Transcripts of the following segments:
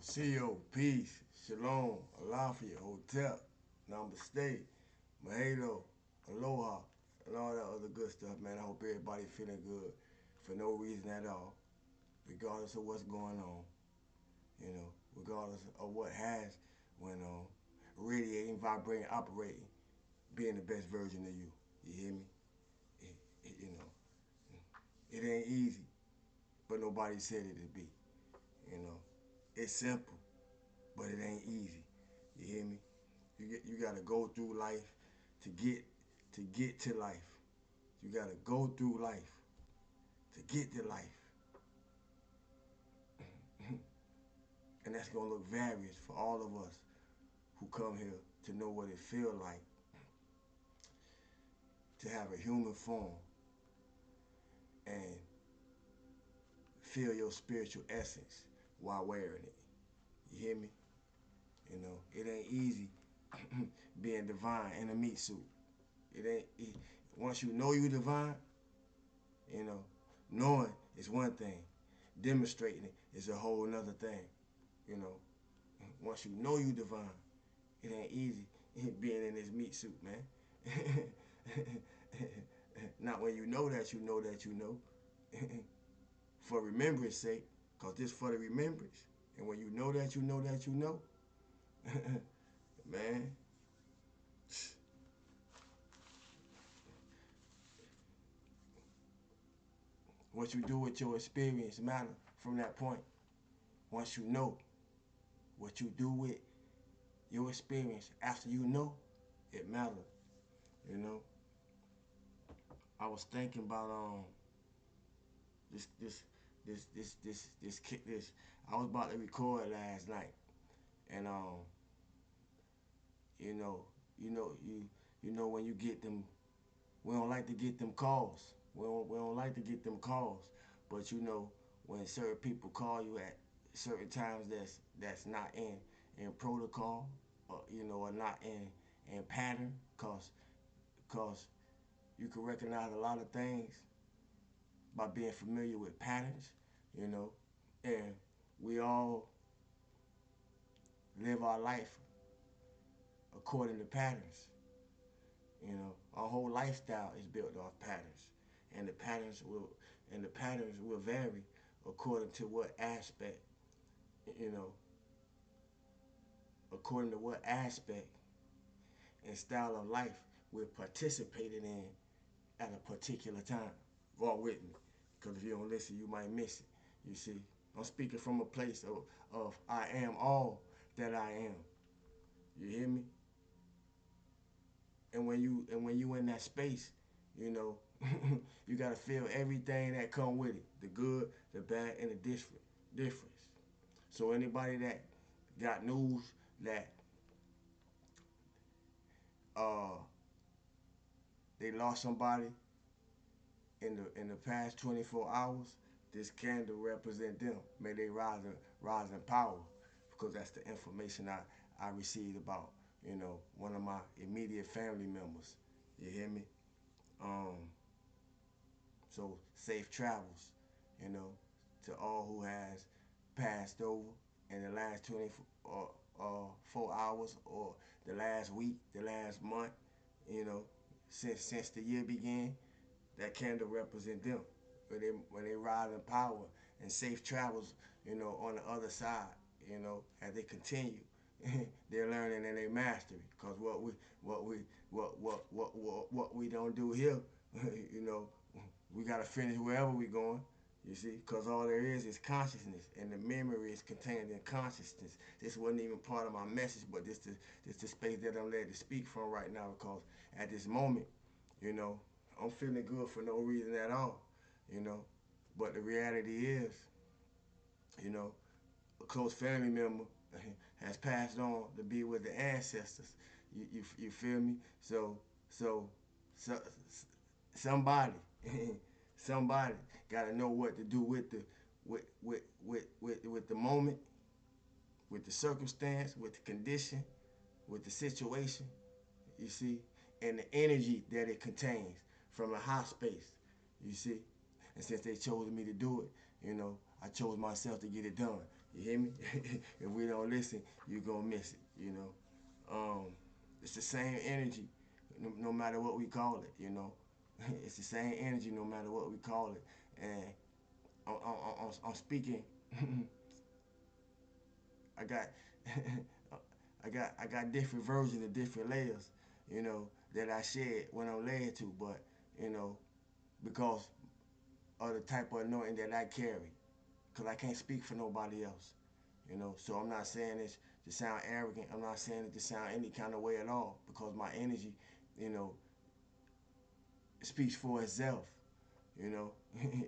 CEO, peace, shalom, alafia, hotel, namaste, mahalo, aloha, and all that other good stuff, man. I hope everybody feeling good for no reason at all, regardless of what's going on, regardless of what has went on, radiating, vibrating, operating, being the best version of you. You hear me? It ain't easy, but nobody said it'd be. You know, it's simple, but it ain't easy. You hear me? You gotta go through life to get to life. You gotta go through life to get to life. And that's gonna look various for all of us who come here to know what it feels like to have a human form and feel your spiritual essence while wearing it. You hear me? It ain't easy being divine in a meat suit. Once you know you divine, you know, knowing is one thing. Demonstrating it is a whole nother thing. You know, once you know you divine, it ain't easy being in this meat suit, man. Not when you know that you know that you know. For remembrance sake, cause this for the remembrance. And when you know that you know that you know, man, what you do with your experience matter from that point. Once you know what you do with your experience after you know, it matters. You know, I was thinking about this this this. I was about to record last night, and you know, when you get them, we don't like to get them calls. We don't like to get them calls, but when certain people call you at certain times that's not in protocol, or not in pattern, cause you can recognize a lot of things by being familiar with patterns, you know, and we all live our life according to patterns. Our whole lifestyle is built off patterns, and the patterns will vary according to what aspect, you know, according to what aspect and style of life we're participating in at a particular time. Walk with me, because if you don't listen, you might miss it. You see, I'm speaking from a place of I am all that I am. You hear me? And when you in that space, you know, you gotta feel everything that come with it, the good, the bad, and the difference. So anybody that got news that uh they lost somebody in the past 24 hours, this candle represent them. May they rise in power, because that's the information I received about, one of my immediate family members. You hear me? Um, so safe travels, you know, to all who has passed over in the last 24 hours, or the last week, the last month, you know, since the year began. That candle represent them when they rise in power, and safe travels, on the other side, as they continue their learning and their mastery. Because what we don't do here, you know, we gotta finish wherever we going. You see, because all there is consciousness, and the memory is contained in consciousness. This wasn't even part of my message, but this the space that I'm led to speak from right now, because at this moment, you know, I'm feeling good for no reason at all, you know. But the reality is, a close family member has passed on to be with the ancestors. You feel me? So somebody somebody got to know what to do with the moment, with the circumstance, with the condition, with the situation. You see, and the energy that it contains from a high space. You see, and since they chose me to do it, I chose myself to get it done. You hear me? If we don't listen, you gonna miss it. It's the same energy, no matter what we call it. It's the same energy, no matter what we call it. And I'm speaking. I got, I got different versions of different layers. That I shed when I'm led to, but you know, because of the type of anointing that I carry, because I can't speak for nobody else. So I'm not saying this to sound arrogant. I'm not saying it to sound any kind of way at all, because my energy, you know, speaks for itself. You know,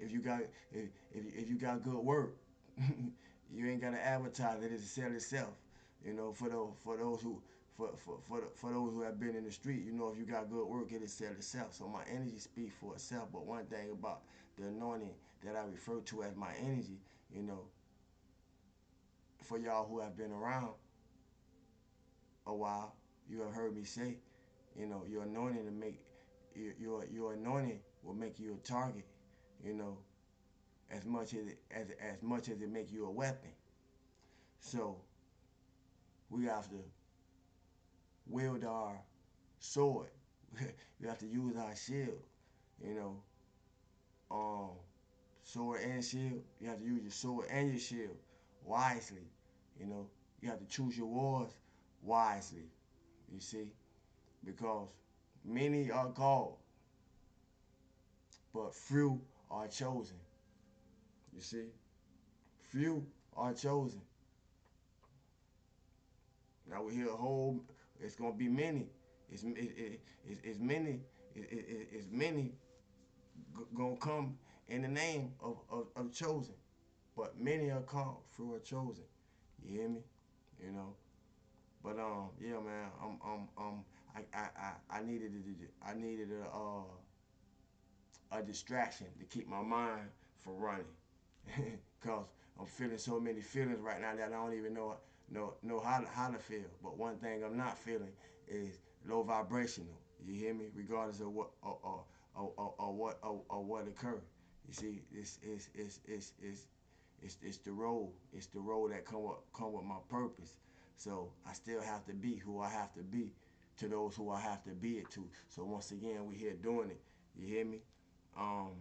if you got if you got good work, you ain't gotta advertise it. It'll sell itself. For those who for those who have been in the street, if you got good work, it'll sell itself. So my energy speaks for itself. But one thing about the anointing that I refer to as my energy, you know, for y'all who have been around a while, you have heard me say, your anointing to make your anointing will make you a target. You know, as much as it make you a weapon. So we have to wield our sword. We have to use our shield. You know, um, sword and shield. You have to use your sword and your shield wisely. You have to choose your wars wisely. You see, because many are called, but few are chosen. You see, few are chosen. Now we hear a whole. It's gonna be many. It's many. It's many gonna come in the name of chosen, but many are called, few are chosen. You hear me? You know. But yeah, man. I needed a distraction to keep my mind from running, cause I'm feeling so many feelings right now that I don't even know how to feel. But one thing I'm not feeling is low vibrational. You hear me? Regardless of what occurred. You see, it's the role. It's the role that come with my purpose. So I still have to be who I have to be to those who I have to be it to. So once again, we here doing it. You hear me? Um,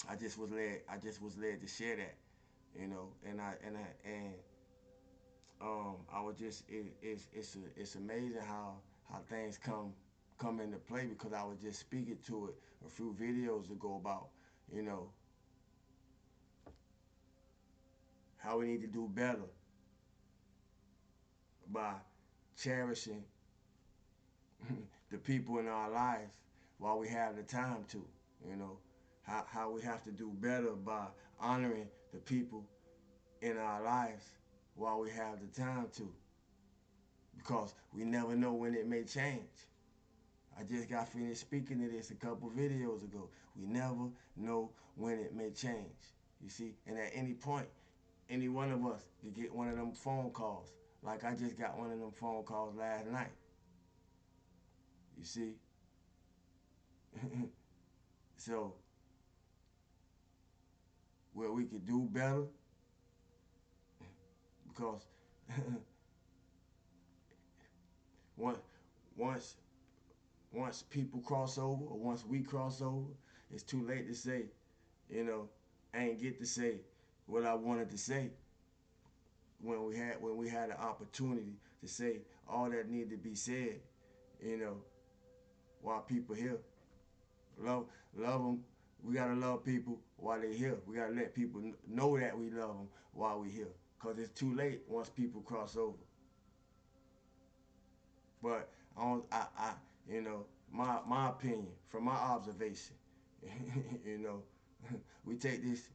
I just was led to share that, and I was just it's amazing how things come into play, because I was just speaking to it a few videos ago about you know how we need to do better by cherishing the people in our lives while we have the time to. You know how we have to do better by honoring the people in our lives while we have the time to, because we never know when it may change. I just got finished speaking to this a couple videos ago. We never know when it may change. You see, and at any point, any one of us could get one of them phone calls. Like I just got one of them phone calls last night. You see? So, where we could do better, because once once once people cross over, or once we cross over, it's too late to say, you know, I ain't get to say what I wanted to say when we had the opportunity to say all that needed to be said, you know, while people here. Love love them. We gotta love people while they here. We gotta let people know that we love them while we here. Cause it's too late once people cross over. But my opinion, from my observation, you know, we take this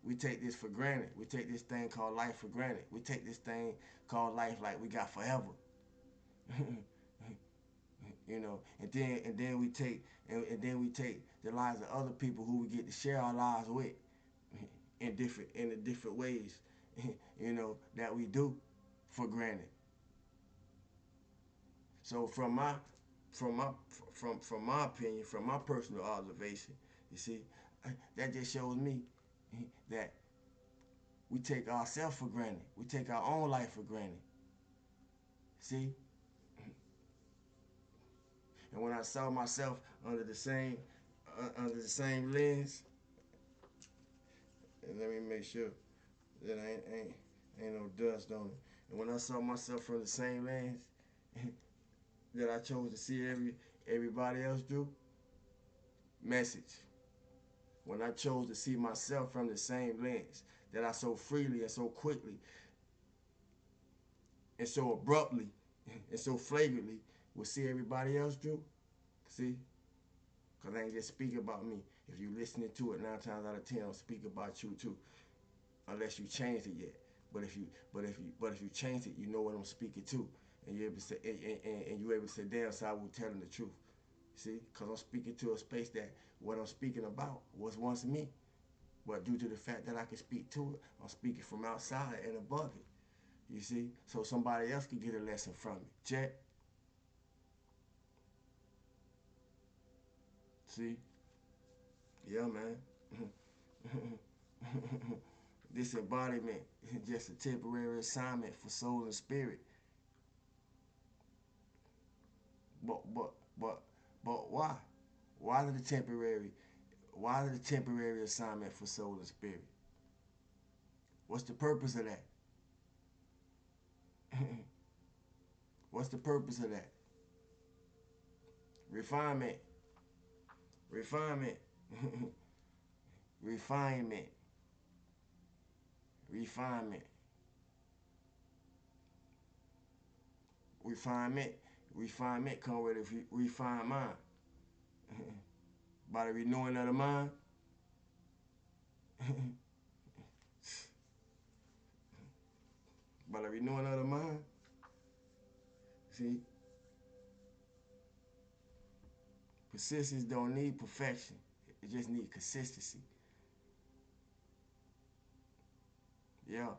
for granted. We take this thing called life for granted. We take this thing called life like we got forever. And then we take the lives of other people who we get to share our lives with in the different ways, that we do for granted. So from my opinion, from my personal observation, you see, that just shows me that we take ourselves for granted. We take our own life for granted. See? And when I saw myself under the same lens, and let me make sure that ain't no dust on it. And when I saw myself from the same lens that I chose to see everybody else do, message. When I chose to see myself from the same lens that I so freely and so quickly and so abruptly and so flagrantly would see everybody else do, see? Because I ain't just speak about me. If you listening to it 9 times out of 10, I'll speak about you too. Unless you changed it yet. But if you change it, you know what I'm speaking to. And you're able to say, and you're able to say, damn, so I was telling the truth. See? Because I'm speaking to a space that what I'm speaking about was once me. But due to the fact that I can speak to it, I'm speaking from outside and above it. You see? So somebody else can get a lesson from it. Check. See? Yeah, man. This embodiment is just a temporary assignment for soul and spirit. But but but but why? Why the temporary? Why the temporary assignment for soul and spirit? What's the purpose of that? What's the purpose of that? Refinement, refinement, refinement, refinement, refinement, refinement. Come with a refined mind. By the renewing of the mind. By the renewing of the mind. See, persistence don't need perfection. It just needs consistency. Yeah.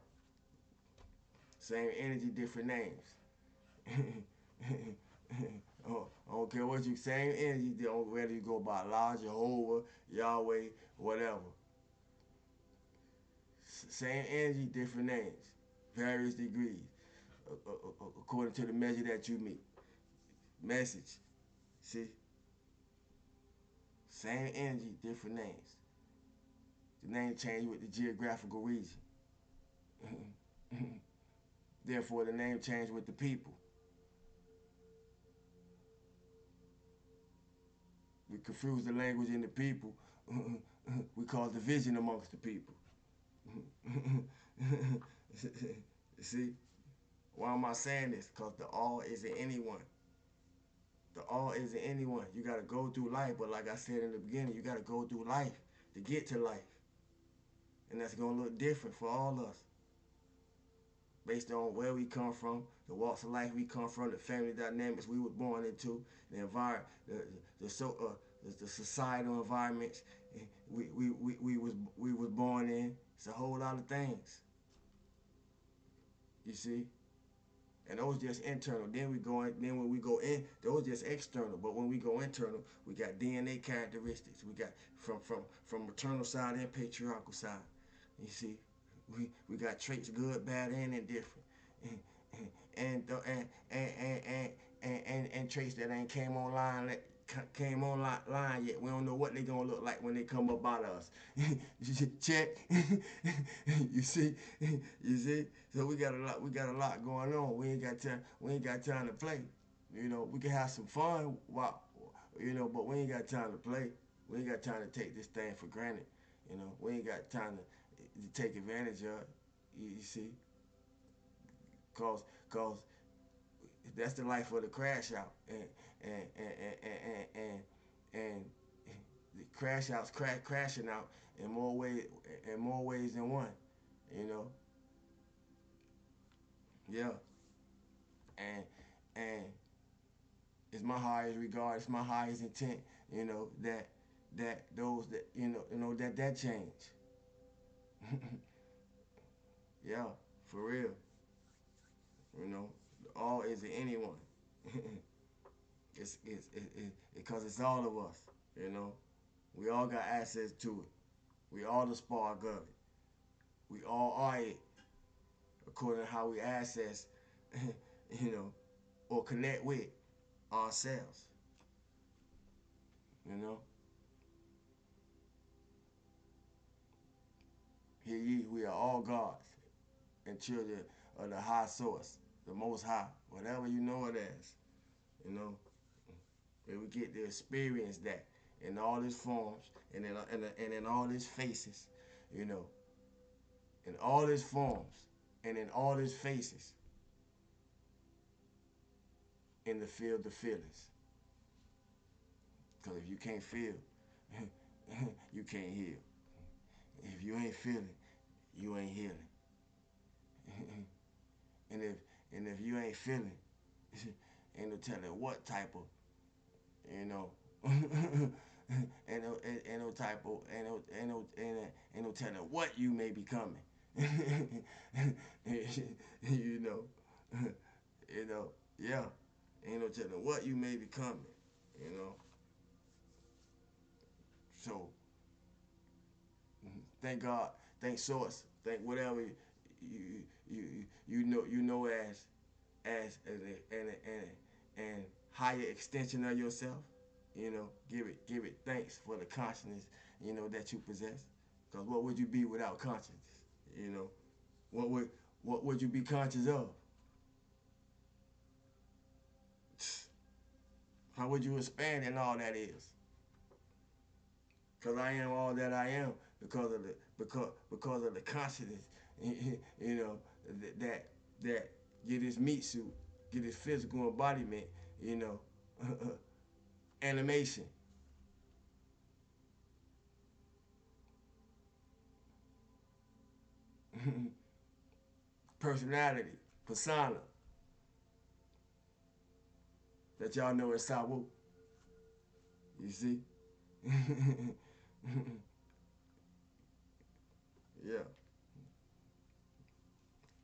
Same energy, different names. Oh, I don't care what you same energy, whether you go by Allah, Jehovah, Yahweh, whatever. Same energy, different names, various degrees, according to the measure that you meet. Message, see? Same energy, different names. The name changed with the geographical region. Therefore, the name changed with the people. We confuse the language in the people. We cause division amongst the people. See? Why am I saying this? Because the all isn't anyone. The all isn't anyone. You got to go through life. But like I said in the beginning, you got to go through life to get to life. And that's going to look different for all of us. Based on where we come from, the walks of life we come from, the family dynamics we were born into, the environment, the societal environments we was born in. It's a whole lot of things. You see? And those just internal. Then when we go in, those just external. But when we go internal, we got DNA characteristics. We got from maternal side and patriarchal side. You see? We got traits, good, bad, and indifferent. And and traits that ain't came online yet. We don't know what they gonna look like when they come up out of us. Check. You see, you see. So we got a lot going on. We ain't got time to play. You know, we can have some fun, but we ain't got time to play. We ain't got time to take this thing for granted. You know, we ain't got time to take advantage of it. You see, cause that's the life of the crash out, and the crash out's crashing out in more ways than one. You know, yeah, and and it's my highest regard, it's my highest intent. You know that those that that change. Yeah, for real. You know, all isn't anyone. It's because it's all of us. You know, we all got access to it. We all the spark of it. We all are it according to how we access, you know, or connect with ourselves. You know, hear ye, we are all gods and children of the high source, the most high, whatever you know it as. You know, and we get to experience that in all its forms and in all its faces. You know, in all its forms and in all its faces in the field of feelings. Because if you can't feel, you can't heal. If you ain't feeling, you ain't healing. and if you ain't feeling, ain't no telling what type of, you know, ain't no telling what you may be coming. you know, you know, yeah, ain't no telling what you may be coming. You know, so thank God, thank Source, thank whatever you know as and higher extension of yourself. You know, give it thanks for the consciousness, you know, that you possess. Because what would you be without consciousness? You know, what would you be conscious of? How would you expand in all that is? Because I am all that I am because of the consciousness, you know, that get this meat suit, get this physical embodiment, you know, animation. Personality, persona, that y'all know is Sawu. You see? yeah.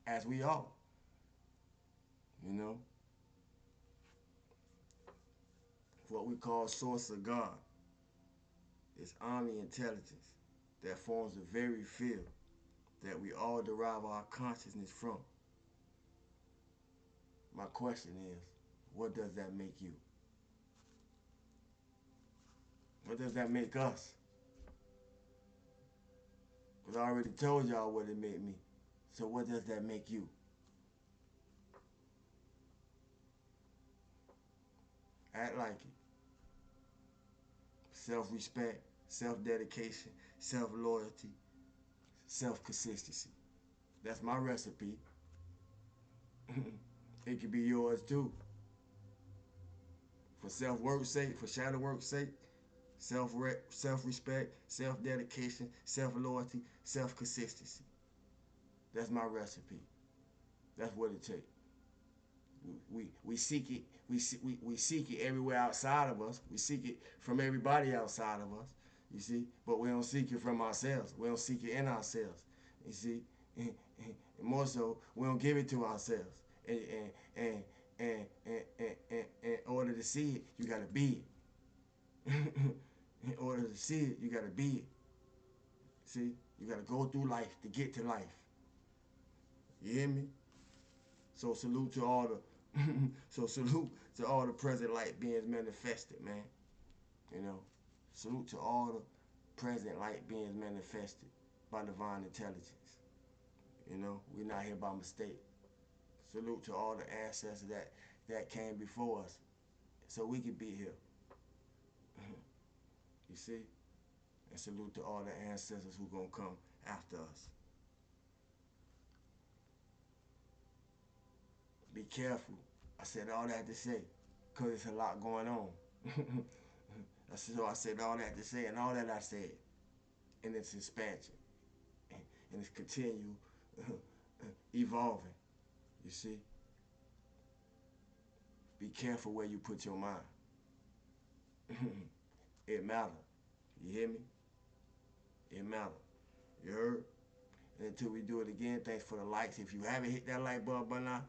As we are, you know, what we call source of God is omni-intelligence that forms the very field that we all derive our consciousness from. My question is, what does that make you? What does that make us? Because I already told y'all what it made me. So what does that make you? Act like it. Self-respect, self-dedication, self-loyalty, self-consistency. That's my recipe. It could be yours too. For self-work's sake, for shadow work's sake, self-respect, self-dedication, self-loyalty, self-consistency. That's my recipe. That's what it takes. We seek it. We seek it everywhere outside of us. We seek it from everybody outside of us. You see, but we don't seek it from ourselves. We don't seek it in ourselves. You see, and more so, we don't give it to ourselves. And and and in order to see it, you gotta be it. In order to see it, you gotta be it. See, you gotta go through life to get to life. You hear me? So salute to all the so salute to all the present light beings manifested, man. You know, salute to all the present light beings manifested by divine intelligence. You know, we're not here by mistake. Salute to all the ancestors that came before us, so we could be here. You see, and salute to all the ancestors who gonna come after us. Be careful. I said all that to say, cause it's a lot going on. So I said all that to say, and all that I said, and its expansion, and its continue evolving. You see, be careful where you put your mind. It matter. You hear me? It matter. You heard? And until we do it again, thanks for the likes. If you haven't hit that like button by now,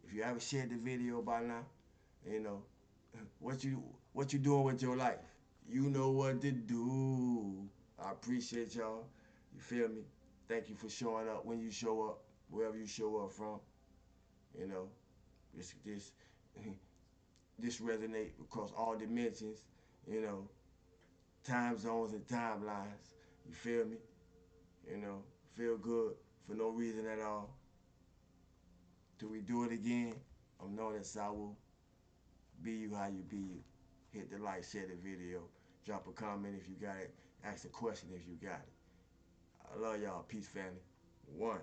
if you haven't shared the video by now, you know, what you doing with your life? You know what to do. I appreciate y'all. You feel me? Thank you for showing up when you show up, wherever you show up from. You know, this this resonate across all dimensions. You know, time zones and timelines. You feel me? You know, feel good for no reason at all. Till we do it again, I'm knowing that I will be you how you be you. Hit the like, share the video, drop a comment if you got it, ask a question if you got it. I love y'all. Peace, family. One.